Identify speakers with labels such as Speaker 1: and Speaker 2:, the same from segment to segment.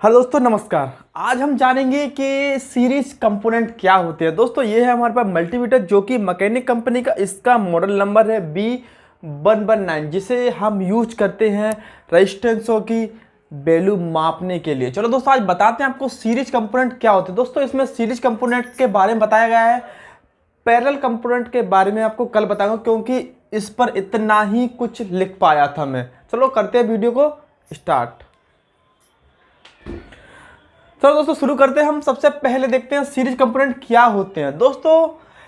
Speaker 1: Hello दोस्तों, नमस्कार। आज हम जानेंगे कि सीरीज कंपोनेंट क्या होते हैं। दोस्तों ये है हमारे पास मल्टीमीटर, जो कि मैकेनिक कंपनी का, इसका मॉडल नंबर है B119, जिसे हम यूज करते हैं रेजिस्टेंसों की वैल्यू मापने के लिए। चलो दोस्तों, आज बताते हैं आपको सीरीज कंपोनेंट क्या होते हैं। दोस्तों इसमें सीरीज कंपोनेंट के बारे में बताया गया है, पैरेलल कंपोनेंट के बारे में आपको कल बताऊंगा, क्योंकि इस पर इतना ही कुछ लिख पाया था मैं। चलो करते हैं वीडियो को स्टार्ट। चलो दोस्तों शुरू करते हैं। हम सबसे पहले देखते हैं सीरीज कंपोनेंट क्या होते हैं। दोस्तों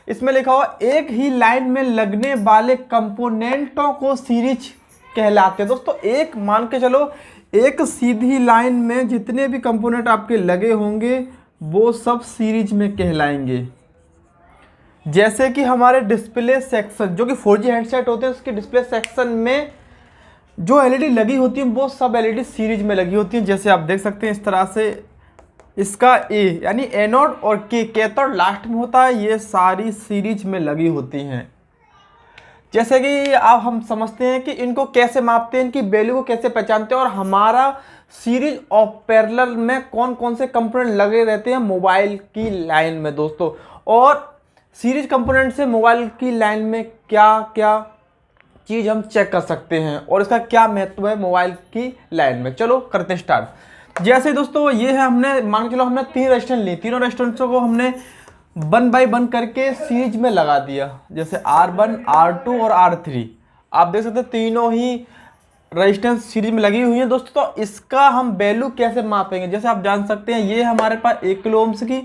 Speaker 1: इसमें लिखा हुआ एक ही लाइन में लगने वाले कंपोनेंटों को सीरीज कहलाते हैं। दोस्तों एक मान के चलो, एक सीधी लाइन में जितने भी कंपोनेंट आपके लगे होंगे वो सब सीरीज में कहलाएंगे। जैसे कि हमारे डिस्प्ले सेक्शन, जो कि 4G हैंडसेट होते हैं, उसके डिस्प्ले सेक्शन में जो एलईडी लगी होती है वो सब एलईडी सीरीज में लगी होती है। जैसे आप देख सकते हैं इस तरह से, इसका ए यानी एनोड और के कैथोड लास्ट में होता है, ये सारी सीरीज में लगी होती हैं। जैसे कि अब हम समझते हैं कि इनको कैसे मापते हैं, इनकी वैल्यू को कैसे पहचानते हैं, और हमारा सीरीज और पैरेलल में कौन कौन से कंपोनेंट लगे रहते हैं मोबाइल की लाइन में। दोस्तों और सीरीज कंपोनेंट से मोबाइल की लाइन में क्या क्या चीज़ हम चेक कर सकते हैं और इसका क्या महत्व है मोबाइल की लाइन में। चलो करते हैं स्टार्ट। जैसे दोस्तों ये है, हमने मान के चलो हमने 3 रेजिस्टेंस ली, तीनों रेजिस्टेंसों को हमने 1 बाय 1 करके सीरीज में लगा दिया। जैसे R1, R2 और R3, आप देख सकते हैं तीनों ही रेजिस्टेंस सीरीज में लगी हुई है। दोस्तों तो इसका हम वैल्यू कैसे मापेंगे, जैसे आप जान सकते हैं ये हमारे पास 1 किलो ओम्स की,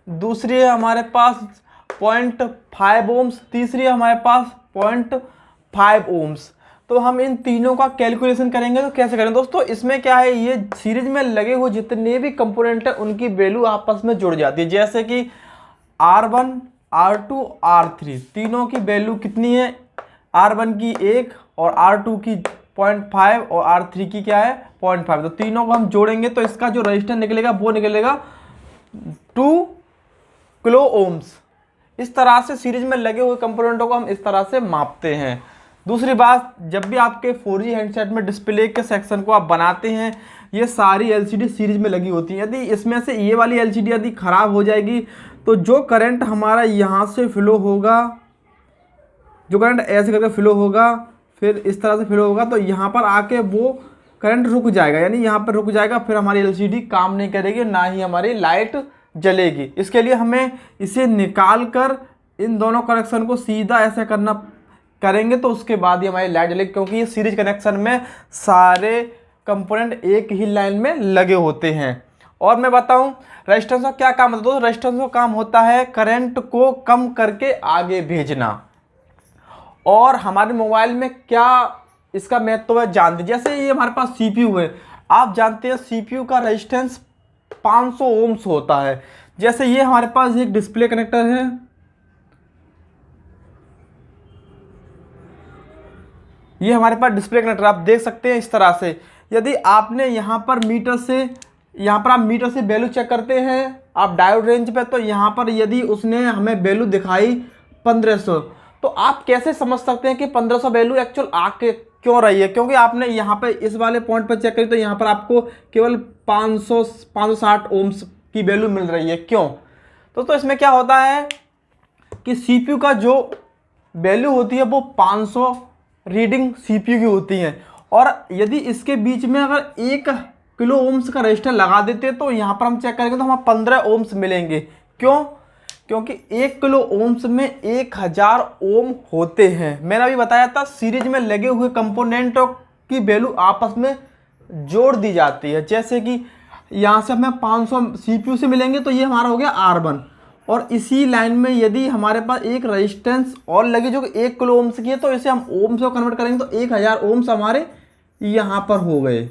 Speaker 1: दूसरी है हमारे पास 0.5 ओम्स, तीसरी है हमारे पास 0.5 ओम्स। तो हम इन तीनों का कैलकुलेशन करेंगे तो कैसे करें। दोस्तों इसमें क्या है, ये सीरीज में लगे हुए जितने भी कंपोनेंट हैं उनकी वैल्यू आपस में जुड़ जाती है। जैसे कि R1, R2, R3 तीनों की वैल्यू कितनी है, R1 की 1 और R2 की 0.5 और R3 की क्या है 0.5। तो तीनों को हम जोड़ेंगे तो इसका जो रजिस्टेंस निकलेगा वो निकलेगा 2 किलो ओम्स। इस तरह से सीरीज में लगे हुए कंपोनेंटों को हम इस तरह से मापते हैं। दूसरी बात, जब भी आपके 4G हैंडसेट में डिस्प्ले के सेक्शन को आप बनाते हैं, ये सारी एलसीडी सीरीज में लगी होती हैं। यदि इसमें से ये वाली एलसीडी यदि ख़राब हो जाएगी तो जो करंट हमारा यहाँ से फ्लो होगा, जो करंट ऐसे करके फ्लो होगा फिर इस तरह से फ्लो होगा, तो यहाँ पर आके वो करंट रुक जाएगा, यानी यहाँ पर रुक जाएगा, फिर हमारी एलसीडी काम नहीं करेगी, ना ही हमारी लाइट जलेगी। इसके लिए हमें इसे निकाल कर इन दोनों कनेक्शन को सीधा ऐसे करेंगे तो उसके बाद ही हमारी लाइट जलेगी, क्योंकि ये सीरीज कनेक्शन में सारे कंपोनेंट एक ही लाइन में लगे होते हैं। और मैं बताऊं रेजिस्टेंस का क्या काम होता है। दोस्तों रेजिस्टेंस का काम होता है करंट को कम करके आगे भेजना। और हमारे मोबाइल में क्या इसका महत्व है जानते, जैसे ये हमारे पास CPU है, आप जानते हैं CPU का रेजिस्टेंस 500 ओम्स होता है। जैसे ये हमारे पास एक डिस्प्ले कनेक्टर है, ये हमारे पास डिस्प्ले कनेक्टर आप देख सकते हैं इस तरह से। यदि आपने यहाँ पर आप मीटर से वैल्यू चेक करते हैं आप डायोड रेंज पे, तो यहाँ पर यदि उसने हमें वैल्यू दिखाई 1500, तो आप कैसे समझ सकते हैं कि 1500 वैल्यू एक्चुअल आके क्यों रही है, क्योंकि आपने यहाँ पे इस वाले पॉइंट पर चेक करी तो यहाँ पर आपको केवल 560 ओम्स की वैल्यू मिल रही है। क्यों? तो इसमें क्या होता है कि CPU का जो वैल्यू होती है वो 500 रीडिंग CPU की होती है, और यदि इसके बीच में अगर 1 किलो ओम्स का रजिस्टर लगा देते तो यहाँ पर हम चेक करेंगे तो हमें 15 ओम्स मिलेंगे। क्यों? क्योंकि 1 किलो ओम्स में 1000 ओम होते हैं। मैंने अभी बताया था सीरीज में लगे हुए कंपोनेंटों की वैल्यू आपस में जोड़ दी जाती है। जैसे कि यहाँ से हमें 500 CPU से मिलेंगे तो ये हमारा हो गया R1, और इसी लाइन में यदि हमारे पास एक रेजिस्टेंस और लगी जो कि 1 किलो ओम्स की है, तो इसे हम ओम्स को कन्वर्ट करेंगे तो 1000 ओम्स हमारे यहाँ पर हो गए।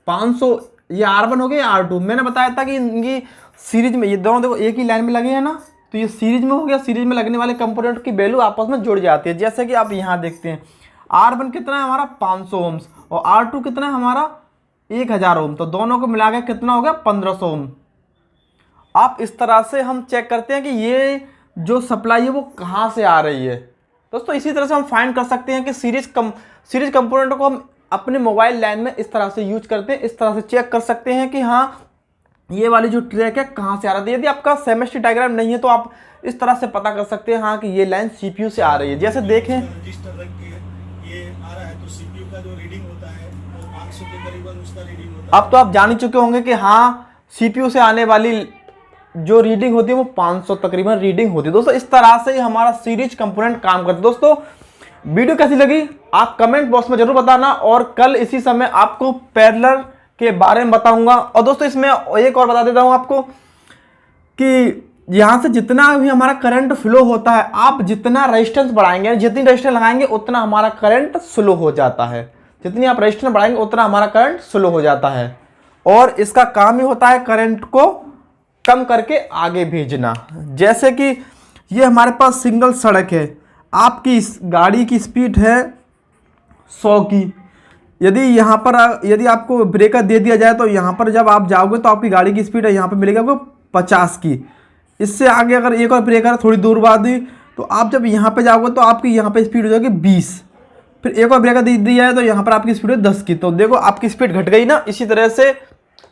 Speaker 1: 500 ये R1 हो गया, R2। मैंने बताया था कि इनकी सीरीज में ये दोनों देखो एक ही लाइन में लगे हैं ना, तो ये सीरीज में हो गया। सीरीज में लगने वाले कंपोनेंट की वैल्यू आपस में जुड़ जाती है। जैसे कि आप यहाँ देखते हैं R1 कितना है हमारा 500 ओम्स और R2 कितना है हमारा 1000 ओम, तो दोनों को मिला के कितना हो गया 1500 ओम। आप इस तरह से हम चेक करते हैं कि ये जो सप्लाई है वो कहाँ से आ रही है। दोस्तों इसी तरह से हम फाइंड कर सकते हैं कि सीरीज कंपोनेंट को हम अपने मोबाइल लाइन में इस तरह से यूज करते हैं, इस तरह से चेक कर सकते हैं कि हाँ ये वाली जो ट्रैक है कहाँ से आ रहा है। यदि आपका सेमेस्ट्री डायग्राम नहीं है तो आप इस तरह से पता कर सकते हैं हाँ कि ये लाइन सीपीयू से आ रही है। जैसे देखें
Speaker 2: रजिस्टर रख के ये आ रहा है तो सीपीयू का जो रीडिंग होता है वो 500 के करीबन उसका रीडिंग होता है।
Speaker 1: अब तो आप जान ही चुके होंगे कि हाँ सीपीयू से आने वाली जो रीडिंग होती है वो 500 तकरीबन रीडिंग होती है। दोस्तों इस तरह से ही हमारा सीरीज कंपोनेंट काम करता है। दोस्तों वीडियो कैसी लगी आप कमेंट बॉक्स में जरूर बताना, और कल इसी समय आपको पैरेलल के बारे में बताऊंगा। और दोस्तों इसमें एक और बता देता हूं आपको कि यहाँ से जितना भी हमारा करंट फ्लो होता है, आप जितना रेजिस्टेंस बढ़ाएंगे, जितनी रेजिस्टेंस लगाएंगे उतना हमारा करंट स्लो हो जाता है। जितनी आप रेजिस्टेंस बढ़ाएंगे उतना हमारा करंट स्लो हो जाता है, और इसका काम ही होता है करंट को कम करके आगे भेजना। जैसे कि ये हमारे पास सिंगल सड़क है, आपकी गाड़ी की स्पीड है 100 की। यदि आपको ब्रेकर दे दिया जाए तो यहाँ पर जब आप जाओगे तो आपकी गाड़ी की स्पीड है यहाँ पर मिलेगी आपको 50 की। इससे आगे अगर एक और ब्रेकर थोड़ी दूर बाद ही तो आप जब यहाँ पे जाओगे तो आपकी यहाँ पे स्पीड हो जाएगी 20। फिर एक और ब्रेकर दे दिया है तो यहाँ पर आपकी स्पीड है 10 की। तो देखो आपकी स्पीड घट गई ना। इसी तरह से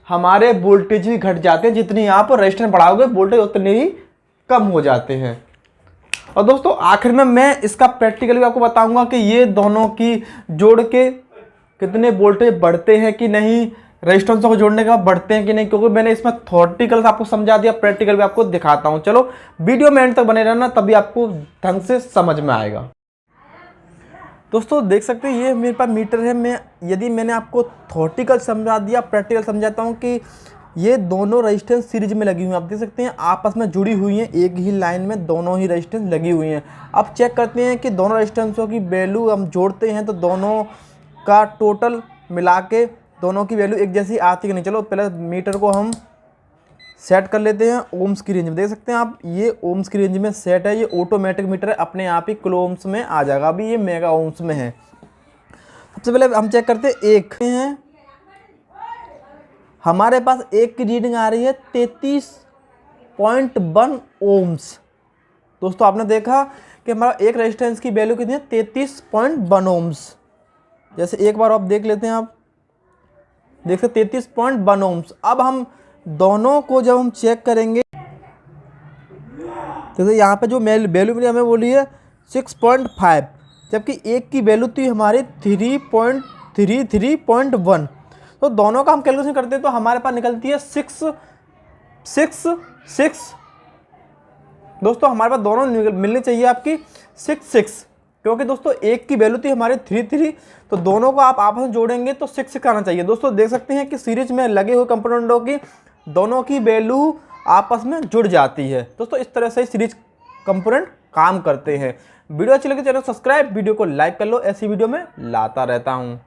Speaker 1: हमारे वोल्टेज भी घट जाते हैं, जितनी आप रेजिस्टेंस बढ़ाओगे वोल्टेज उतने ही कम हो जाते हैं। और दोस्तों आखिर में मैं इसका प्रैक्टिकल भी आपको बताऊंगा कि ये दोनों की जोड़ के कितने वोल्टेज बढ़ते हैं कि नहीं, रेजिस्टेंसों को जोड़ने के बाद बढ़ते हैं कि नहीं, क्योंकि मैंने इसमें थ्योरेटिकल आपको समझा दिया, प्रैक्टिकल भी आपको दिखाता हूं। चलो वीडियो में एंड तक बने रहना, तभी आपको ढंग से समझ में आएगा। दोस्तों देख सकते हैं ये मेरे पास मीटर है। यदि मैंने आपको थ्योरेटिकल समझा दिया, प्रैक्टिकल समझाता हूँ कि ये दोनों रेजिस्टेंस सीरीज में लगी हुई हैं। आप देख सकते हैं आपस में जुड़ी हुई हैं, एक ही लाइन में दोनों ही रेजिस्टेंस लगी हुई हैं। अब चेक करते हैं कि दोनों रेजिस्टेंसों की वैल्यू हम जोड़ते हैं तो दोनों का टोटल मिला के दोनों की वैल्यू एक जैसी आती है कि नहीं। चलो पहले मीटर को हम सेट कर लेते हैं ओम्स की रेंज में। देख सकते हैं आप ये ओम्स की रेंज में सेट है, ये ऑटोमेटिक मीटर है, अपने आप ही किलो ओम्स में आ जाएगा। अभी ये मेगा ओम्स में है। सबसे पहले हम चेक करते हैं एक है, हमारे पास एक की रीडिंग आ रही है 33.1 ओम्स। दोस्तों आपने देखा कि हमारा एक रेजिस्टेंस की वैल्यू कितनी है 33.1 ओम्स। जैसे एक बार आप देख लेते हैं, आप देख सकते 33.1 ओम्स। अब हम दोनों को जब हम चेक करेंगे तो यहाँ पे जो वैल्यू मिली हमें बोली है 6.5, जबकि एक की वैल्यू थी हमारी 3.1। तो दोनों का हम कैलकुलेशन करते हैं तो हमारे पास निकलती है 666। दोस्तों हमारे पास दोनों मिलनी चाहिए आपकी 66, क्योंकि दोस्तों एक की वैल्यू थी हमारी 33, तो दोनों को आप आपस में जोड़ेंगे तो 6 आना चाहिए। दोस्तों देख सकते हैं कि सीरीज में लगे हुए कंपोनेंटों की दोनों की वैल्यू आपस में जुड़ जाती है। दोस्तों इस तरह से सीरीज कंपोनेंट काम करते हैं। वीडियो अच्छी लगे चैनल सब्सक्राइब, वीडियो को लाइक कर लो, ऐसी वीडियो में लाता रहता हूँ।